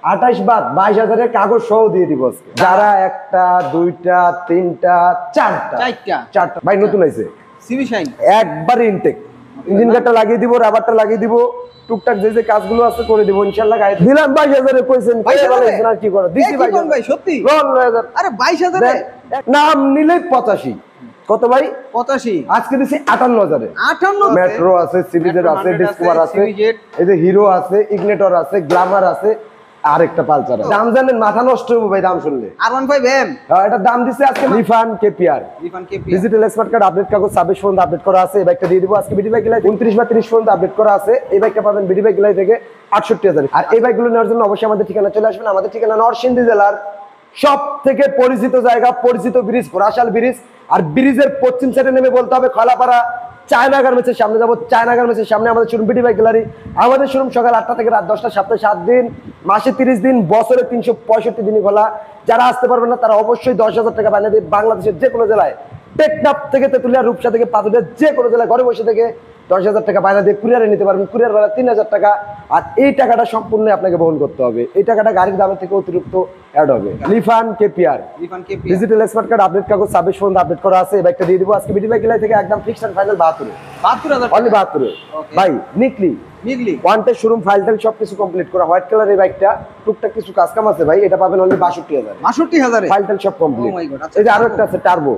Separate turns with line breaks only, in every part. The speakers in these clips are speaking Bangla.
28 বাদ 22,000 এর কাগজ সহ দিয়ে দিব আজকে। যারা একটা দুইটা তিনটা চারটা ভাই নতুন আইছে
সিবি শাইন
একবারে ইনটেক, ইঞ্জিন গার্ডটা লাগিয়ে দিব, রাবারটা লাগিয়ে দিব, টুকটাক যে যে কাজগুলো আছে করে দিব ইনশাআল্লাহ। গাড়ি দিলাম 22,000 এ কইছেন আর কি করে দিছি
ভাই সত্যি
রন 9000।
আরে 22,000 এ
নাম নিলে 85। কত ভাই?
85।
আজকে দিছি 58,000 এ।
58
মেট্রো আছে, সিবিজেড আছে, ডিসকভার আছে, এই যে হিরো আছে, ইগনিটর আছে, গ্ল্যামার আছে, আরেকটা পালসার আছে। দাম জানেন মাথা নষ্ট হবে ভাই দাম শুনলে।
R15M
এটা দাম দিছে আজকে লিফান KPR digital smart card update কাগজ 26 পর্যন্ত আপডেট করা আছে। এই বাইকটা দিয়ে দিব আজকে বিডি বাইক গিলাই 29 বা 30 পর্যন্ত আপডেট করা আছে। এই বাইকটা পাবেন বিডি বাইক গিলাই থেকে 68,000। আর এই বাইকগুলো নেওয়ার জন্য অবশ্যই আমাদের ঠিকানা চলে আসবেন। আমাদের ঠিকানা নরসিংদী জেলার সব থেকে পরিচিত জায়গা, পরিচিত ব্রিজ ঘোড়াশাল ব্রিজ। আর ব্রিজের পশ্চিম সাইডে নেমে বলতে হবে খলাপাড়া চায়না গার্মেন্টসের সামনে যাবো। চায়না গার্মেন্টসের সামনে আমাদের শোরুম বিডি বাইক গ্যালারি। আমাদের শোরুম সকাল 8টা থেকে রাত 10টা, সপ্তাহে 7 দিন, মাসে 30 দিন, বছরে 365 দিনই খোলা। যারা আসতে পারবেন না তারা অবশ্যই 10,000 টাকা বানিয়ে দিয়ে বাংলাদেশের যে কোনো জেলায়, টেকনাফ থেকে তেতুলিয়া, রূপসা থেকে পাথুরিয়া, যে কোনো জেলায় ঘরে বসে থেকে 10,000 টাকা বায়না দিয়ে কুরিয়ারে নিতে পারবেন। কুরিয়ার ভাড়া 3,000 টাকা। আর এই টাকাটা সম্পূর্ণ আপনাকে বহন করতে হবে। এই টাকাটা গাড়ির দামের থেকে অতিরিক্ত অ্যাড হবে। লিফান KPR digital smart card update কাগজ 26 পর্যন্ত আপডেট করা আছে। এই বাইকটা দিয়ে দিব আজকে বিডি বাইক গিলাই থেকে একদম ফিক্সড এন্ড ফাইনাল 72,000 অনলি 72 ভাই। নিকলি ওয়ান্টেড শোরুম ফাইলটাল সবকিছু কমপ্লিট করা, হোয়াইট কালার এই বাইকটা, টুকটাক কিছু কাজ কাম আছে ভাই। এটা পাবেন অনলি 62,000 ফাইলটাল সব কমপ্লিট। এই যে আরো একটা আছে turbo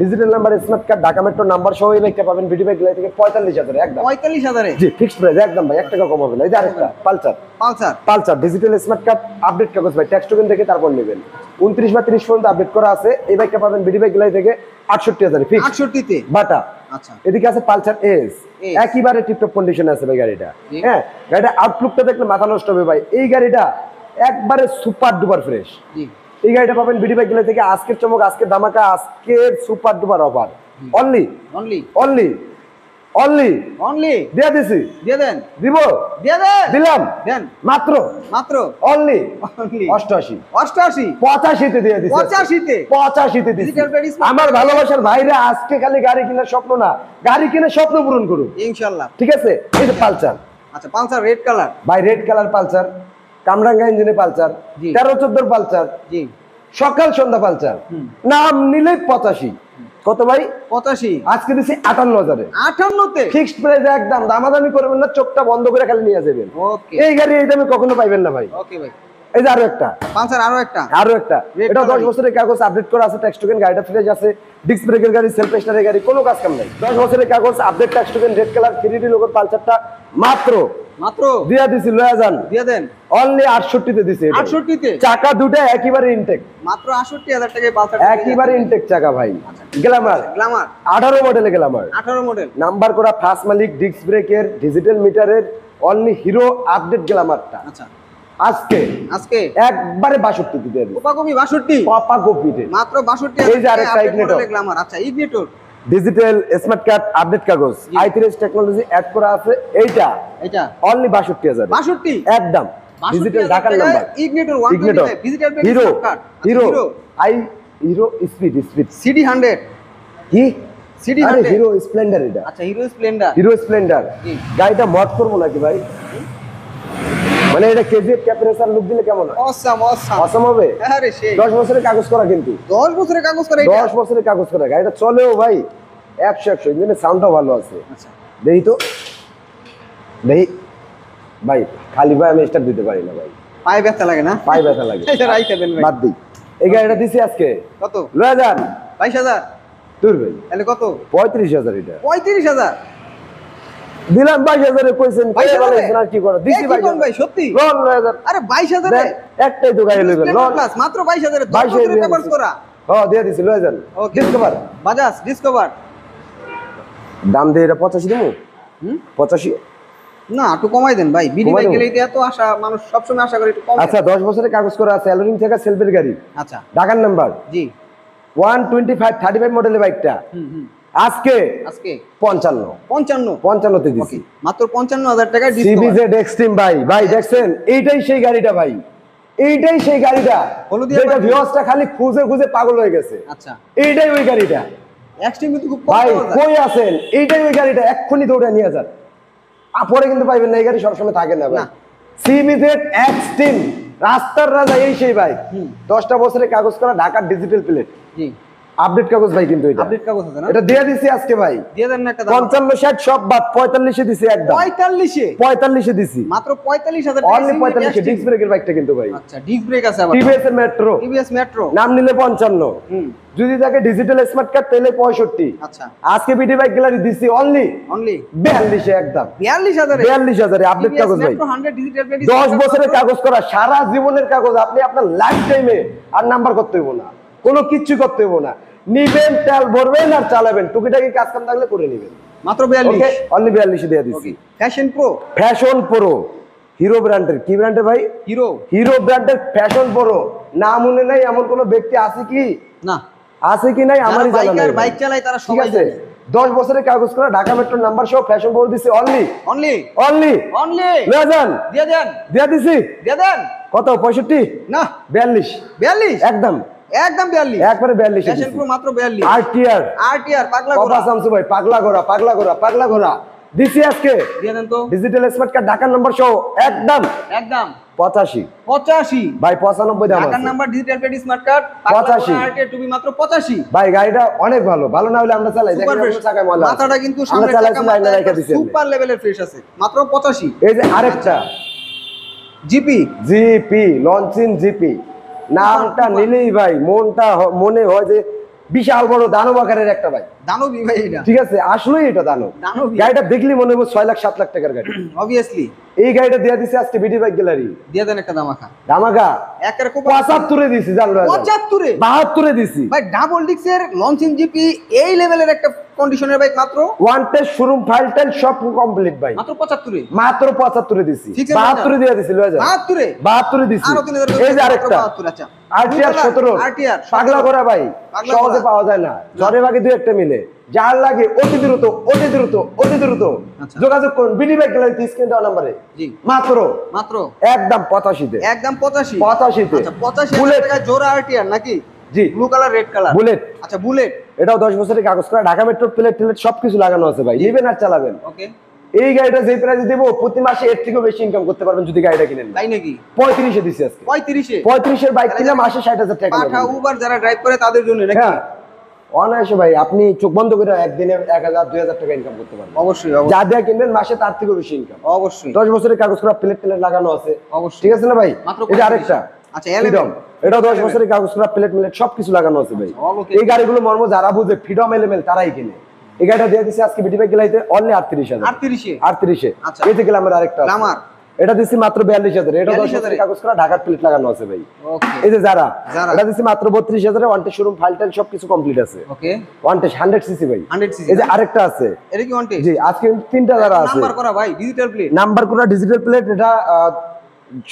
digital number smart card Dhaka metro number সহ এই বাইকটা পাবেন বিডি বাইক গিলাই থেকে 45,000 একদম
45,000
জি ফিক্সড প্রাইস একদম ভাই, 1 টাকা কম হবে না। এই যে আরেকটা Pulsar digital smart card update কাগজ ভাই, ট্যাক্স টোকেন দেখে তারপর নেবেন। 29 বা 30 পর্যন্ত আপডেট করা আছে। এই বাইকটা পাবেন বিডি বাইক গিলাই থেকে 68,000 ফিক্স
68 তে
বাটা।
আচ্ছা
এদিকে আছে পালসার এস, একেবারে টিপটপ কন্ডিশনে আছে ভাই গাড়িটা। হ্যাঁ গাড়িটা আউটলুকটা দেখলে মাথা নষ্ট হবে ভাই। এই গাড়িটা একবারে সুপার ডুপার ফ্রেশ। এই গাড়িটা পাবেন বিডি বাইক গিলাই থেকে। আজকের চমক, আজকের ধামাকা, আজকের সুপার ডুপার অফার অনলি দিয়ে দিছি।
দিয়ে দেন
দিব
দিয়ে দেন
দিলাম
দেন
মাত্র অনলি 88 85 তে দিয়ে দিছি। 85 তে দিছি। আমার ভালোবাসার ভাইরা আজকে খালি গাড়ি কেনার স্বপ্ন না, গাড়ি কিনে স্বপ্ন পূরণ করুন
ইনশাআল্লাহ।
ঠিক আছে। এই যে পালসার,
আচ্ছা পালসার রেড কালার
ভাই, রেড কালার পালসার, কামরাঙ্গা ইঞ্জিনে পালসার, 13-14 পালসার,
জি
সকাল সন্ধ্যা পালসার, নাম নিলে 85। কত ভাই?
85।
আজকে দিছি 58,000
58 তে
ফিক্সড প্রাইস একদম। দামাদামি করবেন না, চোখটা বন্ধ করে খালি নিয়ে যাবেন।
ওকে
এই গাড়ি এই দামে কখনো পাইবেন না ভাই।
ওকে ভাই।
এই যে আরো একটা
পালসার, আরো একটা
এটা 10 বছরের কাগজ আপডেট করা আছে, ট্যাক্স টোকেন, গাড়িটা ফ্রেশ আছে, ডিস্ক ব্রেকের গাড়ি, সেলফ স্টার্টের গাড়ি, কোনো কাজ কাম নাই। 10 বছরের কাগজ update, tax token, red colour 3D লোগোর পালসারটা মাত্র দিয়া দিছি। লয়া যান
দিয়ে দেন
অনলি 68 তে দিছি।
68 তে
চাকা দুটো একেবারে ইনটেক,
মাত্র 68,000 টাকায় পালসার
একেবারে ইনটেক চাকা ভাই। গ্ল্যামার 18 মডেলের গ্ল্যামার,
18 মডেল,
নাম্বার করা, ফার্স্ট মালিক, ডিস্ক ব্রেকের, ডিজিটাল মিটারের, অনলি হিরো আপডেট গ্ল্যামারটা
আচ্ছা
আজকে একবারে 62 দিয়ে দিই।
কোপা কপি 62
পাপা কপিতে
মাত্র 62।
এই যে আরেকটা ইগনিটর
গ্ল্যামার। আচ্ছা ignitor
digital smart card update কাগজ, i3s টেকনোলজি অ্যাড করা আছে। এইটা অনলি 62,000
62
একদম ডিজিটাল ঢাকার number.
Ignitor 125 digital
hero
hero
hero speed
CD 100
কি
সিডি 100
আরে হিরো স্প্লেন্ডার। এটা
আচ্ছা হিরো স্প্লেন্ডার
গাড়িটা মড করব নাকি ভাই? মানে এটা কেজিএফ ক্যাপারেসার লুক দিলে কেমন হয়? অসাম হবে।
আরে সেই
10 বছরের কাগজ করা, কিন্তু
10 বছরের কাগজ করা।
10 বছরের কাগজ করা গাড়িটা চলেও ভাই 100 ইঞ্জিনের সাউন্ডটাও ভালো আছে।
আচ্ছা
দেখি তো দেখি ভাই, খালি ভাই আমি স্টার্ট দিতে পারি না ভাই,
পায়ে ব্যথা লাগে না?
পায়ে ব্যথা লাগে।
এটা রাইখা দেন ভাই,
বাদ দিই। এই গাড়িটা দিছি আজকে
কত?
লয়া যান
22,000
দূর ভাই।
তাহলে কত?
35,000 এটা
35,000
দিলাম। 22,000 এ কইছেন কে বলেছেন আর কি করে দিছি ভাই।
ভাই সত্যি
লন 9000।
আরে 22,000 এ
একটাই তো গাড়ি লইবেন লন
মাত্র 22,000 এ 10 বছরের পেপারস করা।
হ্যাঁ দিয়ে দিছি লয়া যান। ডিসকভার
বাজাজ ডিসকভার
দাম দিয়ে এটা 85 দিমু। 85
না একটু কমাই দেন ভাই। বিডি বাইক গেলেই তো এত আশা, মানুষ সব সময় আশা করে একটু কম।
আচ্ছা 10 বছরের কাগজ করা আছে, অ্যালোরিং থেকে সেলফের গাড়ি।
আচ্ছা
ঢাকার নাম্বার
জি
125 মডেলের বাইকটা আজকে 55 তে দিছি
মাত্র 55,000 টাকা ডিসকাউন্ট।
সিবিজেড এক্সট্রিম ভাই দেখছেন এইটাই সেই গাড়িটা ভাই, এইটাই সেই গাড়িটা যেটা ভিউয়ার্সটা খালি খুঁজে খুঁজে পাগল হয়ে গেছে।
আচ্ছা
এইটাই ওই গাড়িটা
এক্সট্রিম কিন্তু খুব কম
ভাই।
পাওয়া যায়।
কই আছেন? এইটাই ওই গাড়িটা, এক্ষুনি দৌড়ে নিয়ে যান। পরে কিন্তু পাইবেন না, এই গাড়ি সবসময় থাকে না ভাই। সিবিজেড এক্সট্রিম রাস্তার রাজা এই সেই বাইক 10টা বছরের কাগজ করা ঢাকার ডিজিটাল প্লেট
জি
আপডেট কাগজ ভাই, কিন্তু এটা
আপডেট কাগজ আছে না,
এটা দিয়ে দিছি আজকে ভাই।
দিয়ে দেন না একটা দাম।
55 60 সব বাদ 45 এ দিছি একদম। 45 এ দিছি
মাত্র 45,000
অনলি 45 এ ডিস্ক ব্রেকের বাইকটা কিন্তু ভাই।
আচ্ছা ডিস্ক ব্রেক আছে আবার,
টিভিএস এর মেট্রো,
টিভিএস মেট্রো
নাম নিলে 55, যদি থাকে ডিজিটাল স্মার্ট কার্ড তাহলে 65।
আচ্ছা
আজকে বিডি বাইক গ্যালারি দিছি অনলি 42 এ একদম
42,000
এ আপডেট কাগজ ভাই।
মেট্রো 100 ডিজিটাল প্লেট
10 বছরের কাগজ করা, সারা জীবনের কাগজ, আপনি আপনার লাইফ টাইমে আর নাম্বার করতে হইব না, কোনো কিচ্ছু করতে হইব না, নিবেন তেল ভরবেন আর চালাবেন, টুকিটাকি কাজ কাম থাকলে করে নেবেন।
মাত্র 42
অনলি 42 এ দিয়ে দিছি।
ফ্যাশন প্রো
হিরো ব্র্যান্ডের, কি ব্র্যান্ডের ভাই? হিরো ব্র্যান্ডের ফ্যাশন প্রো। নাম মনে নাই এমন কোন ব্যক্তি আছে কি?
না
আছে কি নাই আমারই জানা নাই।
বাইক চালায় তারা
ঠিক
সবাই
আছে,
জানে।
10 বছরের কাগজ করা ঢাকা মেট্রো নাম্বার সহ ফ্যাশন প্রো দিছি অনলি
অনলি
লয়ে যান,
দিয়ে দেন
দিয়ে দিছি।
দিয়ে দেন
কত? 65
না
42 একদম
একদম 42
একবারে 42
ফ্যাশন প্রো মাত্র 42
আরটিআর
পাগলা
বাবা
গোরা
শামসু ভাই, পাগলা ঘোড়া দিছি আজকে।
দিয়ে দেন তো
ডিজিটাল স্মার্ট কার্ড ঢাকার নাম্বার সহ একদম 85 ভাই, 95 দাম
ঢাকার
আছে
number digital plate smart card
85
RTR টুবি মাত্র 85
ভাই। গাড়িটা অনেক ভালো, ভালো না হলে আমরা চালাই,
সুপার
দেখেন
ফ্রেশ
আমরা চাকায় ময়লা আছে।
মাথাটা কিন্তু
আমরা
সামনে
চালাইছি,
চাকা
লাইনে
মাথায়
রেখে দিছি।
সুপার লেভেলের ফ্রেশ আছে মাত্র 85
এই যে আরেকটা জিপি লঞ্চিং জিপি, নামটা নিলেই ভাই মনটা মনে হয় যে বিশাল বড় দানব আকারের একটা ভাই,
দানবী ভাই এটা।
ঠিক আছে, আসলেই এটা দানব। গাড়িটা দেখলি মনে হবে 6 লাখ 7 লাখ টাকার গাড়ি
অবভিয়াসলি।
এই গাড়িটা দিয়ে দিছে আজকে বিডি বাইক গ্যালারি,
দিয়ে দেন একটা দামাখা
দামাগা
একের খুব
75 এ দিছি, জানলো
75
72 এ দিছি
ভাই। ডাবল ডিক্সের লঞ্চিং জিপি এই লেভেলের একটা কন্ডিশনের বাইক মাত্র
one test showroom file tile সব কমপ্লিট ভাই,
মাত্র 75
মাত্র 75 এ দিছি।
ঠিক আছে,
72 এ দিয়ে দিছি, লয়ে যা
72
72 এ দিছি।
আরো 3000
এই যে আরেকটা
আচ্ছা
আরটিআর 17
আরটিআর
পাগলা করা ভাই, সহজে পাওয়া যায় না, ঝড়ে ভাগে দুই একটা মিলে, যার লাগে অতি দ্রুত
আচ্ছা।
যোগাযোগ করুন বিডি বাইক গ্যালারি স্ক্রিন দেওয়া নম্বরে।
জি
মাত্র একদম 85 তে,
একদম 85
তে
আচ্ছা 85
বুলেট
টাকা জোড়া আরটিআর নাকি?
জি
blue colour red colour
bullet,
আচ্ছা বুলেট
এটাও 10 বছরের কাগজ করা, ঢাকা মেট্রো প্লেট সবকিছু লাগানো আছে ভাই, নেবেন আর চালাবেন।
ওকে
এই গাড়িটা যে প্রাইসে দেবো প্রতি মাসে এর থেকেও বেশি ইনকাম করতে পারবেন যদি গাড়িটা কিনেন।
তাই নাকি?
35 এ দিছি আজকে। 35 এর বাইক কিনলে মাসে 60,000 টাকা
পাঠা উবার যারা ড্রাইভ করে তাদের জন্য নাকি?
হ্যাঁ অনায়াসে ভাই, আপনি চোখ বন্ধ করে একদিনে 1000 2000 টাকা ইনকাম করতে পারবেন।
অবশ্যই
যা দিয়ে কিনবেন মাসে তার থেকেও বেশি ইনকাম।
অবশ্যই
10 বছরের কাগজ করা প্লেট লাগানো আছে,
অবশ্যই
ঠিক আছে না ভাই?
মাত্র
এই যে আরেকটা
আচ্ছা
ফ্রিডম, এটাও 10 বছরের কাগজ করা প্লেট সবকিছু লাগানো আছে ভাই। এই গাড়িগুলো মর্ম যারা বুঝে ফ্রিডম এলিমেন্ট তারাই কিনে। এই গাড়িটা দিয়ে দিছি আজকে বিডি বাইক গ্যালারিতে অনলি 38 এ।
আচ্ছা
এই যে গেলাম আরেকটা
গ্লামার,
এটা দিছি মাত্র 42,000 এ। এটা 10 বছরের কাগজ করা ঢাকার প্লেট লাগানো আছে ভাই।
ওকে
এই যে যারা এটা দিছি মাত্র 32,000 এ, ওয়ান টেস্ট শোরুম ফাইল টাইল সবকিছু কমপ্লিট আছে।
ওকে
ওয়ান টেস্ট 100 সিসি ভাই।
100 সিসি
এই যে আরেকটা আছে,
এটা কি ওয়ান টেস্ট?
জি আজকে তিনটা যারা আছে
নাম্বার করা ভাই ডিজিটাল প্লেট,
নাম্বার করা ডিজিটাল প্লেট, এটা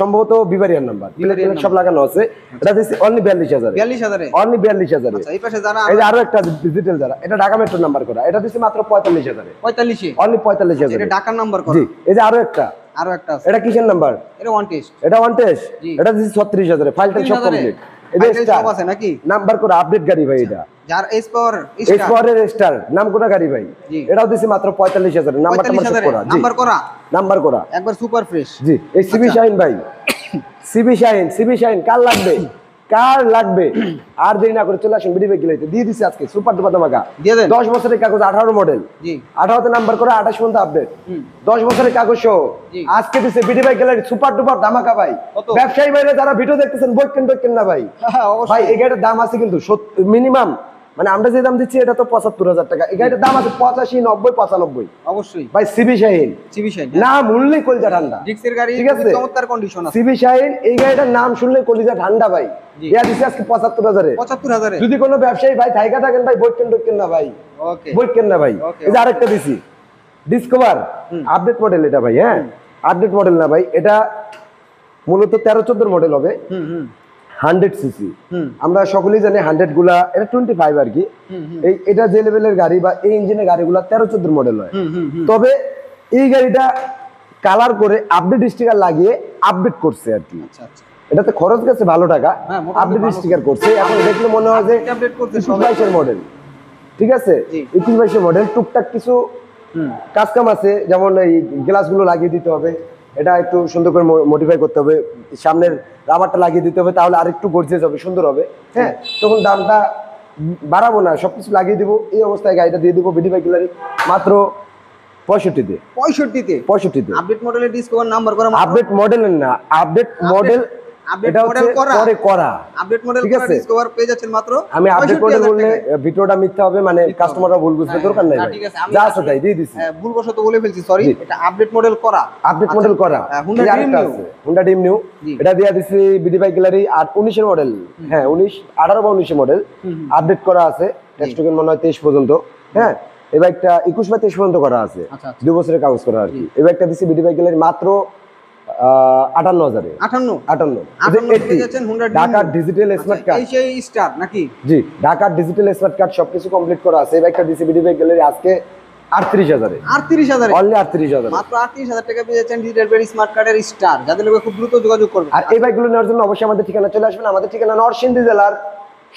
সম্ভবত বিভারিয়ার নাম্বার, প্লেট সব লাগানো আছে। এটা দিছি অনলি 42,000 এ,
42,000 এ
অনলি 42,000 এ।
আচ্ছা এই পাশে যারা
এই যে আরো একটা ডিজিটাল যারা, এটা ঢাকা মেট্রো নাম্বার করা, এটা দিছি মাত্র 45,000 এ,
45 এ
অনলি 45,000
এটা
এ।
ঢাকার নাম্বার করা।
জি এই যে আরো একটা
আছে
এটা কিসের নাম্বার?
এটা ওয়ান টেস্ট,
এটা ওয়ান টেস্ট,
জি।
এটা দিছি 36,000 এ, ফাইল টাইল সব
36,000 এ।
কমপ্লিট। এটা
ফাইল
স্টার
সব আছে নাকি?
নাম্বার করা আপডেট গাড়ি ভাই, এটা
যার এস পাওয়ার
এক্সপোর্টের স্টার নাম করা গাড়ি ভাই।
জি।
এটাও দিছি মাত্র 45,000 এ, নাম্বারটা মার্ক করা। জি
নাম্বার করা,
নাম্বার করা
একবার সুপার ফ্রেশ।
জি এই সিবি শাইন ভাই, সিবি শাইন কার লাগবে আর দেরি না করে চলে আসুন বিডি বাইক গ্যালারিতে। দিয়ে দিছি আজকে সুপার ডুপার ধামাকা,
দিয়ে দেন
10 বছরের কাগজ 18 মডেল,
জি
18 তে নাম্বার করা, 28 পর্যন্ত আপডেট, 10 বছরের কাগজ সহ
জি।
আজকে দিছে BD bike gallery super duper ধামাকা ভাই।
কত?
ব্যবসায়ী ভাইরা যারা ভিডিও দেখতেছেন বইকেন না ভাই, ভাই এই গাড়িটার দাম আছে কিন্তু মিনিমাম, মানে আমরা যে দাম দিচ্ছি এটা তো 75,000 টাকা, এই গাড়িটার দাম আছে 85 90 95
অবশ্যই
ভাই। সিবি শাইন না মূল্যে কলিজা ঠান্ডা,
ডিক্সের গাড়ি,
ঠিক আছে?
চমৎকার কন্ডিশন আছে।
সিবি শাইন এই গাড়িটার নাম শুনলে কলিজা ঠান্ডা ভাই।
জি।
দেয়া দিছি আজকে 75,000 এ।
75,000 এ
যদি কোনো ব্যবসায়ী ভাই থাইকা থাকেন ভাই বইকেন না ভাই,
ওকে
বইকেন না ভাই।
ওকে,
এই যে আরেকটা দিছি ডিসকভার আপডেট মডেল, এটা ভাই হ্যাঁ আপডেট মডেল না ভাই, এটা মূলত 13-14 মডেল হবে, 100 সিসি। আমরা সকলেই জানি 100 গুলা, এটা 25 আর কি। এই এটা যে লেভেলের গাড়ি বা এই ইঞ্জিনের গাড়িগুলা 13-14 মডেল হয়। তবে এই গাড়িটা কালার করে আপডেট স্টিকার লাগিয়ে আপডেট করছে আর কি।
আচ্ছা আচ্ছা
এটাতে খরচ গেছে ভালো টাকা,
হ্যাঁ, মোটামুটি
আপডেট
ভালো
স্টিকার করছে। এখন দেখলে মনে হয় যে
আপডেট করতে
22 মডেল, ঠিক আছে?
জি।
22 মডেল, টুকটাক কিছু কাজ কাম আছে, যেমন এই গ্লাস গুলো লাগিয়ে দিতে হবে, এটা একটু সুন্দর করে মডিফাই করতে হবে, সামনের রাবারটা লাগিয়ে দিতে হবে, তাহলে আরেকটু গর্জিয়াস হবে, সুন্দর হবে। হ্যাঁ, তখন দামটা বাড়াবো না, সবকিছু লাগিয়ে দিব। এই অবস্থায় গাড়িটা দিয়ে দিব বিডি বাইক গ্যালারি মাত্র 65-তে।
65 আপডেট মডেলের ডিসকভার নাম্বার করা
আপডেট মডেলের না, আপডেট মডেল, এটা হচ্ছে পরে করা।
আপডেট মডেল করা ডিসকভার পেয়ে যাচ্ছেন মাত্র।
আমি আপডেট মডেল বললে ভিডিওটা মিথ্যা হবে, মানে কাস্টমাররা ভুল বুঝবে, দরকার নাই ভাই,
ঠিক আছে,
যা আছে তাই দিয়ে দিছি।
ভুলবশত বলে ফেলছি, সরি। এটা আপডেট মডেল করা,
আপডেট মডেল করা হুন্ডা ড্রিম নিউ, এটা দিয়া দিছি বিডি বাইক গ্যালারি। আর 19 এর মডেল, হ্যাঁ 18 বা 19 এর মডেল, আপডেট করা আছে। টেক্সট টোকেন মনে হয় 23 পর্যন্ত। হ্যাঁ, এই বাইকটা 21 বা 23 পর্যন্ত করা আছে, 2 বছরের কাগজ করা আর কি। এই বাইকটা দিছি বিডি বাইক গ্যালারি মাত্র 58,000। ঢাকার ডিজিটাল স্মার্ট কার্ড,
এই সেই স্টার নাকি?
জি, ঢাকার ডিজিটাল স্মার্ট কার্ড সবকিছু কমপ্লিট করা আছে। এই বাইকটা দিছি বিডি বাইক গ্যালারি আজকে 38,000-এ।
38,000
অনলি 38,000,
মাত্র 38,000 টাকা পেয়ে যাচ্ছেন ডিজিটাল পেড স্মার্ট কার্ডের স্টার, যাদের লোক খুব দ্রুত যোগাযোগ করবে।
আর এই বাইকগুলো নেওয়ার জন্য অবশ্যই আমাদের ঠিকানা চলে আসবেন। আমাদের ঠিকানা নরসিংদী জেলার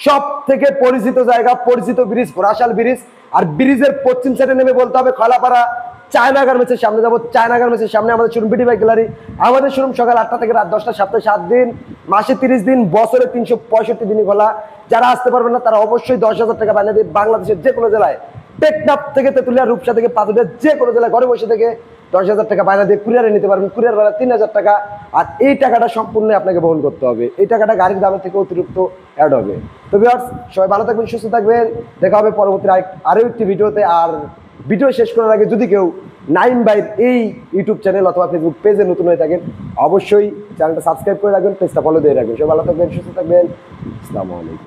সব থেকে পরিচিত জায়গা, পরিচিত ব্রিজ ঘোড়াশাল ব্রিজ। আর ব্রিজের পশ্চিম সাইডে নেমে বলতে হবে খলাপাড়া চায়না গার্মেন্টসের সামনে যাবো। চায়না গার্মেন্টসের সামনে আমাদের শোরুম বিডি বাইক গ্যালারি। আমাদের শোরুম সকাল 8টা থেকে রাত 10টা, সপ্তাহে 7 দিন, মাসে 30 দিন, বছরে 365 দিনই খোলা। যারা আসতে পারবেন না তারা অবশ্যই 10,000 টাকা বানিয়ে দিয়ে বাংলাদেশের যে কোনো জেলায়, টেকনাফ থেকে তেতুলিয়া, রূপসা থেকে পাথুরিয়া, যে কোনো জেলায় ঘরে বসে থেকে 10,000 টাকা বায়না দিয়ে কুরিয়ারে নিতে পারবেন। কুরিয়ার ভাড়া 3,000 টাকা। আর এই টাকাটা সম্পূর্ণ আপনাকে বহন করতে হবে, এই টাকাটা গাড়ির দামের থেকে অতিরিক্ত অ্যাড হবে। তো ভিউয়ার্স, সবাই ভালো থাকবেন, সুস্থ থাকবেন, দেখা হবে পরবর্তী আরও একটি ভিডিওতে। আর ভিডিও শেষ করার আগে যদি কেউ নাইম বাইর এই ইউটিউব চ্যানেল অথবা ফেসবুক পেজে নতুন হয়ে থাকেন, অবশ্যই চ্যানেলটা সাবস্ক্রাইব করে রাখবেন, পেজটা ফলো দিয়ে রাখবেন। সবাই ভালো থাকবেন, সুস্থ থাকবেন, আসসালামু আলাইকুম।